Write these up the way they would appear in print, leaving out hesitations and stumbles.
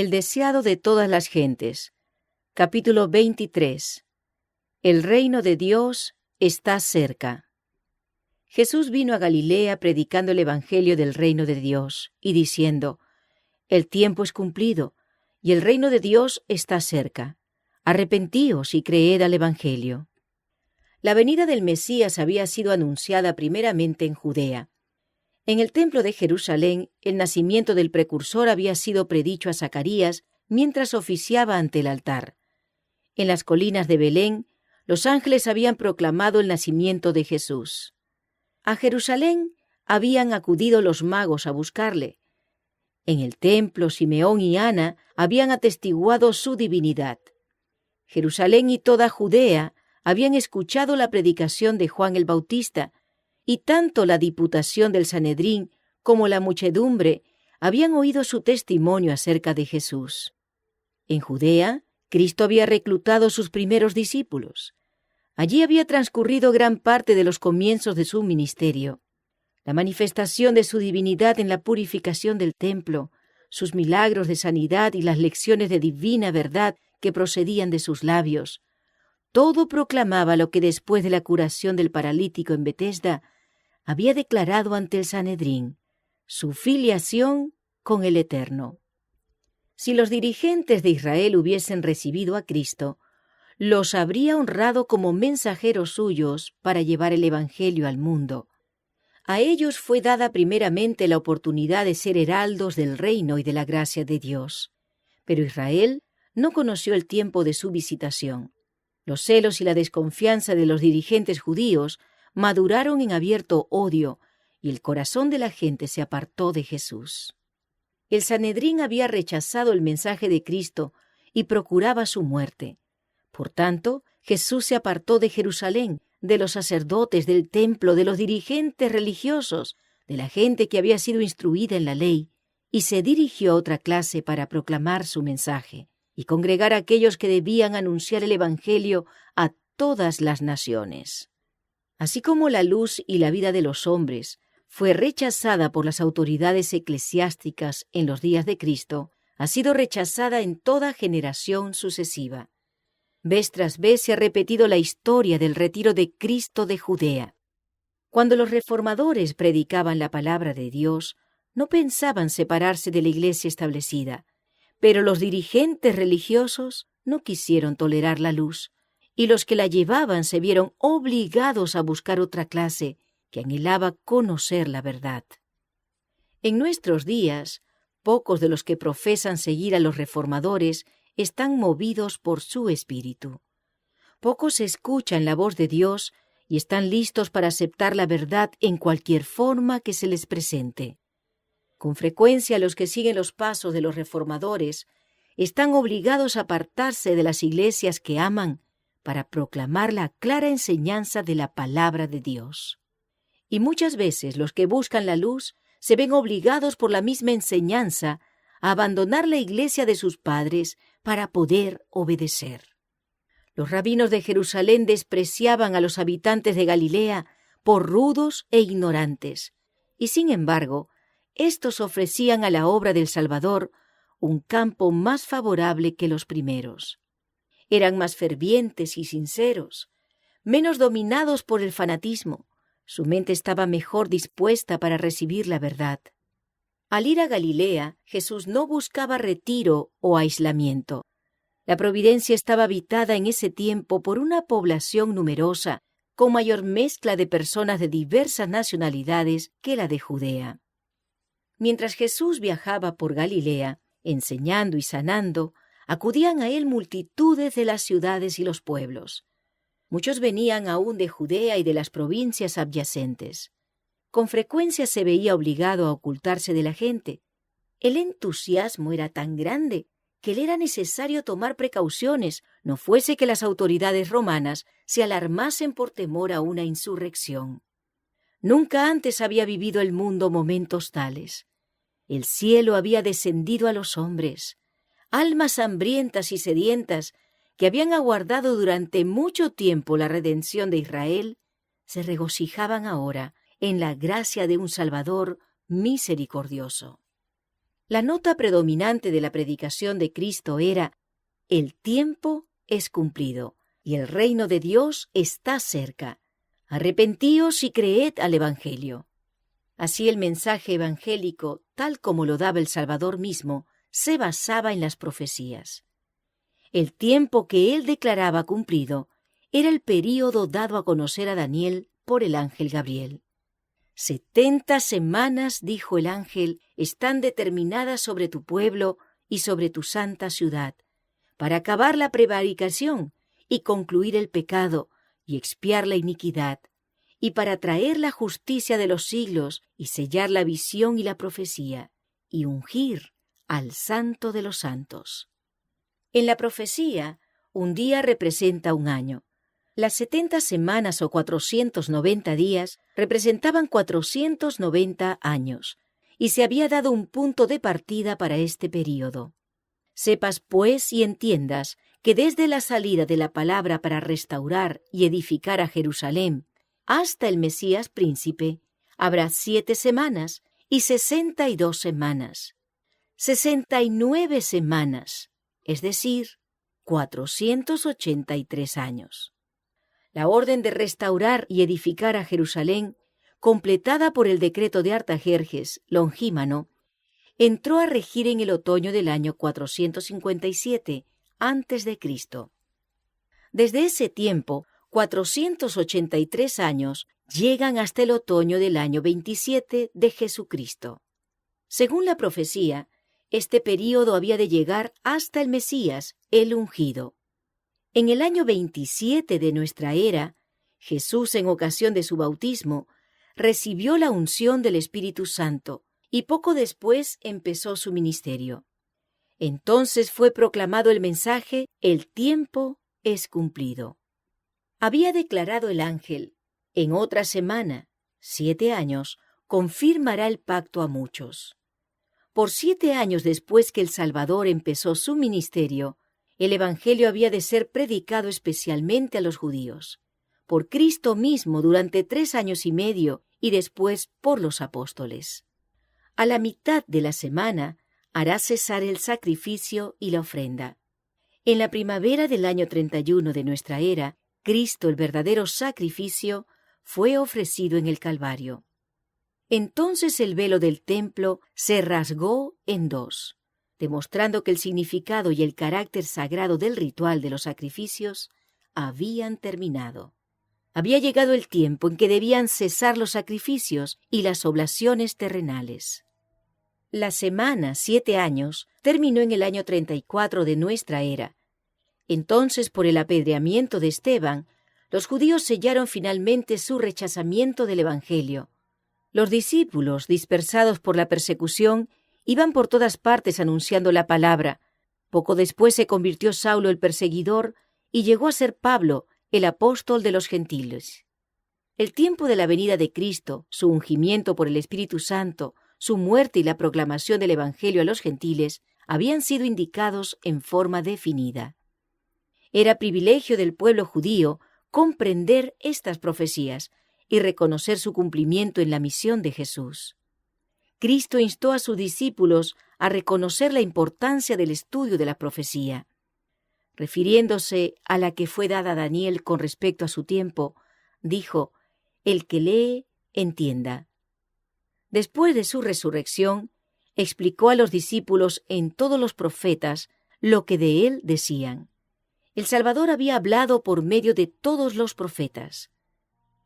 El deseado de todas las gentes. Capítulo 23. El reino de Dios está cerca. Jesús vino a Galilea predicando el evangelio del reino de Dios y diciendo: El tiempo es cumplido y el reino de Dios está cerca. Arrepentíos y creed al evangelio. La venida del Mesías había sido anunciada primeramente en Judea. En el templo de Jerusalén, el nacimiento del precursor había sido predicho a Zacarías mientras oficiaba ante el altar. En las colinas de Belén, los ángeles habían proclamado el nacimiento de Jesús. A Jerusalén habían acudido los magos a buscarle. En el templo, Simeón y Ana habían atestiguado su divinidad. Jerusalén y toda Judea habían escuchado la predicación de Juan el Bautista, y tanto la diputación del Sanedrín como la muchedumbre habían oído su testimonio acerca de Jesús. En Judea, Cristo había reclutado sus primeros discípulos. Allí había transcurrido gran parte de los comienzos de su ministerio. La manifestación de su divinidad en la purificación del templo, sus milagros de sanidad y las lecciones de divina verdad que procedían de sus labios, todo proclamaba lo que después de la curación del paralítico en Betesda había declarado ante el Sanedrín: su filiación con el Eterno. Si los dirigentes de Israel hubiesen recibido a Cristo, los habría honrado como mensajeros suyos para llevar el Evangelio al mundo. A ellos fue dada primeramente la oportunidad de ser heraldos del reino y de la gracia de Dios. Pero Israel no conoció el tiempo de su visitación. Los celos y la desconfianza de los dirigentes judíos maduraron en abierto odio, y el corazón de la gente se apartó de Jesús. El Sanedrín había rechazado el mensaje de Cristo y procuraba su muerte. Por tanto, Jesús se apartó de Jerusalén, de los sacerdotes, del templo, de los dirigentes religiosos, de la gente que había sido instruida en la ley, y se dirigió a otra clase para proclamar su mensaje y congregar a aquellos que debían anunciar el Evangelio a todas las naciones. Así como la luz y la vida de los hombres fue rechazada por las autoridades eclesiásticas en los días de Cristo, ha sido rechazada en toda generación sucesiva. Vez tras vez se ha repetido la historia del retiro de Cristo de Judea. Cuando los reformadores predicaban la palabra de Dios, no pensaban separarse de la iglesia establecida, pero los dirigentes religiosos no quisieron tolerar la luz, y los que la llevaban se vieron obligados a buscar otra clase que anhelaba conocer la verdad. En nuestros días, pocos de los que profesan seguir a los reformadores están movidos por su espíritu. Pocos escuchan la voz de Dios y están listos para aceptar la verdad en cualquier forma que se les presente. Con frecuencia los que siguen los pasos de los reformadores están obligados a apartarse de las iglesias que aman para proclamar la clara enseñanza de la palabra de Dios. Y muchas veces los que buscan la luz se ven obligados por la misma enseñanza a abandonar la iglesia de sus padres para poder obedecer. Los rabinos de Jerusalén despreciaban a los habitantes de Galilea por rudos e ignorantes, y sin embargo, estos ofrecían a la obra del Salvador un campo más favorable que los primeros. Eran más fervientes y sinceros, menos dominados por el fanatismo. Su mente estaba mejor dispuesta para recibir la verdad. Al ir a Galilea, Jesús no buscaba retiro o aislamiento. La providencia estaba habitada en ese tiempo por una población numerosa, con mayor mezcla de personas de diversas nacionalidades que la de Judea. Mientras Jesús viajaba por Galilea, enseñando y sanando, acudían a él multitudes de las ciudades y los pueblos. Muchos venían aún de Judea y de las provincias adyacentes. Con frecuencia se veía obligado a ocultarse de la gente. El entusiasmo era tan grande que le era necesario tomar precauciones, no fuese que las autoridades romanas se alarmasen por temor a una insurrección. Nunca antes había vivido el mundo momentos tales. El cielo había descendido a los hombres. Almas hambrientas y sedientas que habían aguardado durante mucho tiempo la redención de Israel, se regocijaban ahora en la gracia de un Salvador misericordioso. La nota predominante de la predicación de Cristo era: el tiempo es cumplido y el reino de Dios está cerca. Arrepentíos y creed al Evangelio. Así el mensaje evangélico, tal como lo daba el Salvador mismo, se basaba en las profecías. El tiempo que él declaraba cumplido era el período dado a conocer a Daniel por el ángel Gabriel. 70 semanas, dijo el ángel, están determinadas sobre tu pueblo y sobre tu santa ciudad, para acabar la prevaricación y concluir el pecado y expiar la iniquidad, y para traer la justicia de los siglos y sellar la visión y la profecía, y ungir al Santo de los Santos. En la profecía, un día representa un año. Las 70 semanas o 490 días representaban 490 años, y se había dado un punto de partida para este período. Sepas, pues, y entiendas que desde la salida de la palabra para restaurar y edificar a Jerusalén hasta el Mesías príncipe, habrá 7 semanas y 62 semanas. 69 semanas, es decir, 483 años. La orden de restaurar y edificar a Jerusalén, completada por el decreto de Artajerjes, Longímano, entró a regir en el otoño del año 457 a.C. Desde ese tiempo, 483 años llegan hasta el otoño del año 27 de Jesucristo. Según la profecía, este período había de llegar hasta el Mesías, el ungido. En el año 27 de nuestra era, Jesús, en ocasión de su bautismo, recibió la unción del Espíritu Santo y poco después empezó su ministerio. Entonces fue proclamado el mensaje: el tiempo es cumplido. Había declarado el ángel: en otra semana, 7 años, confirmará el pacto a muchos. Por 7 años después que el Salvador empezó su ministerio, el Evangelio había de ser predicado especialmente a los judíos, por Cristo mismo durante 3 años y medio y después por los apóstoles. A la mitad de la semana hará cesar el sacrificio y la ofrenda. En la primavera del año 31 de nuestra era, Cristo, el verdadero sacrificio, fue ofrecido en el Calvario. Entonces el velo del templo se rasgó en 2, demostrando que el significado y el carácter sagrado del ritual de los sacrificios habían terminado. Había llegado el tiempo en que debían cesar los sacrificios y las oblaciones terrenales. La semana, 7 años, terminó en el año 34 de nuestra era. Entonces, por el apedreamiento de Esteban, los judíos sellaron finalmente su rechazamiento del Evangelio. Los discípulos, dispersados por la persecución, iban por todas partes anunciando la palabra. Poco después se convirtió Saulo el perseguidor y llegó a ser Pablo, el apóstol de los gentiles. El tiempo de la venida de Cristo, su ungimiento por el Espíritu Santo, su muerte y la proclamación del Evangelio a los gentiles habían sido indicados en forma definida. Era privilegio del pueblo judío comprender estas profecías y reconocer su cumplimiento en la misión de Jesús. Cristo instó a sus discípulos a reconocer la importancia del estudio de la profecía. Refiriéndose a la que fue dada a Daniel con respecto a su tiempo, dijo: «El que lee, entienda». Después de su resurrección, explicó a los discípulos en todos los profetas lo que de él decían. El Salvador había hablado por medio de todos los profetas.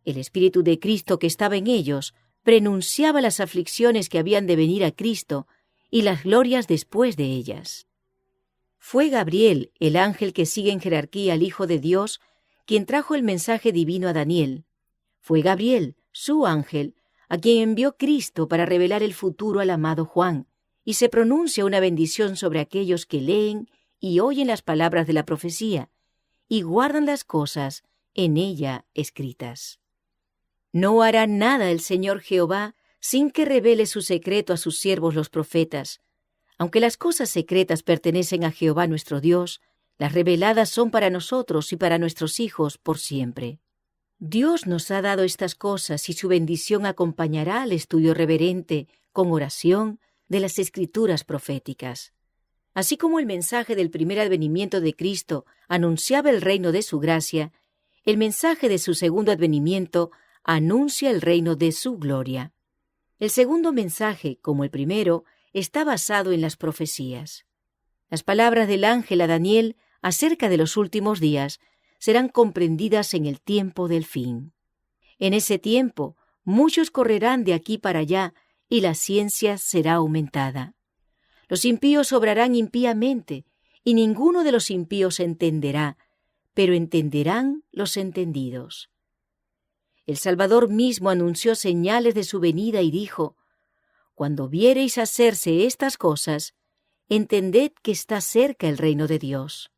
El Espíritu de Cristo que estaba en ellos prenunciaba las aflicciones que habían de venir a Cristo y las glorias después de ellas. Fue Gabriel, el ángel que sigue en jerarquía al Hijo de Dios, quien trajo el mensaje divino a Daniel. Fue Gabriel, su ángel, a quien envió Cristo para revelar el futuro al amado Juan, y se pronuncia una bendición sobre aquellos que leen y oyen las palabras de la profecía y guardan las cosas en ella escritas. No hará nada el Señor Jehová sin que revele su secreto a sus siervos los profetas. Aunque las cosas secretas pertenecen a Jehová nuestro Dios, las reveladas son para nosotros y para nuestros hijos por siempre. Dios nos ha dado estas cosas y su bendición acompañará al estudio reverente, con oración, de las Escrituras proféticas. Así como el mensaje del primer advenimiento de Cristo anunciaba el reino de su gracia, el mensaje de su segundo advenimiento anuncia el reino de su gloria. El segundo mensaje, como el primero, está basado en las profecías. Las palabras del ángel a Daniel acerca de los últimos días serán comprendidas en el tiempo del fin. En ese tiempo, muchos correrán de aquí para allá y la ciencia será aumentada. Los impíos obrarán impíamente y ninguno de los impíos entenderá, pero entenderán los entendidos. El Salvador mismo anunció señales de su venida y dijo: «Cuando viereis hacerse estas cosas, entended que está cerca el reino de Dios.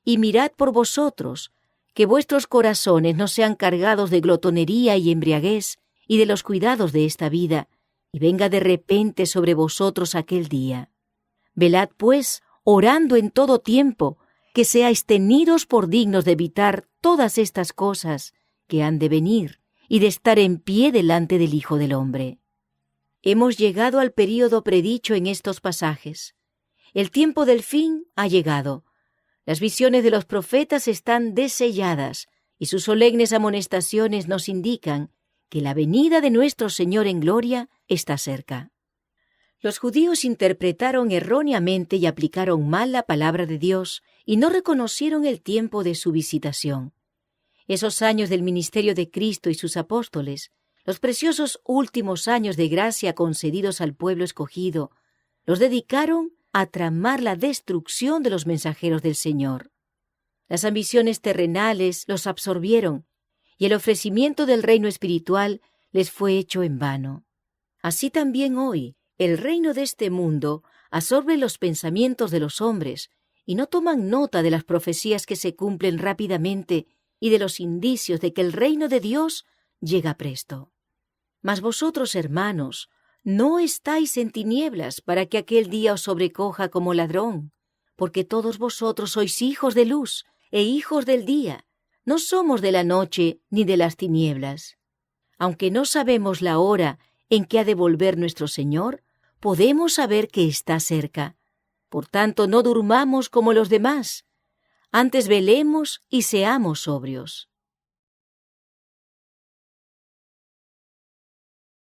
Y mirad por vosotros, que vuestros corazones no sean cargados de glotonería y embriaguez y de los cuidados de esta vida, y venga de repente sobre vosotros aquel día. Velad, pues, orando en todo tiempo, que seáis tenidos por dignos de evitar todas estas cosas que han de venir y de estar en pie delante del Hijo del Hombre». Hemos llegado al período predicho en estos pasajes. El tiempo del fin ha llegado. Las visiones de los profetas están deselladas y sus solemnes amonestaciones nos indican que la venida de nuestro Señor en gloria está cerca. Los judíos interpretaron erróneamente y aplicaron mal la palabra de Dios y no reconocieron el tiempo de su visitación. Esos años del ministerio de Cristo y sus apóstoles, los preciosos últimos años de gracia concedidos al pueblo escogido, los dedicaron a tramar la destrucción de los mensajeros del Señor. Las ambiciones terrenales los absorbieron y el ofrecimiento del reino espiritual les fue hecho en vano. Así también hoy, el reino de este mundo absorbe los pensamientos de los hombres y no toman nota de las profecías que se cumplen rápidamente y de los indicios de que el reino de Dios llega presto. Mas vosotros, hermanos, no estáis en tinieblas para que aquel día os sobrecoja como ladrón, porque todos vosotros sois hijos de luz e hijos del día, no somos de la noche ni de las tinieblas. Aunque no sabemos la hora en que ha de volver nuestro Señor, podemos saber que está cerca. Por tanto, no durmamos como los demás, antes velemos y seamos sobrios.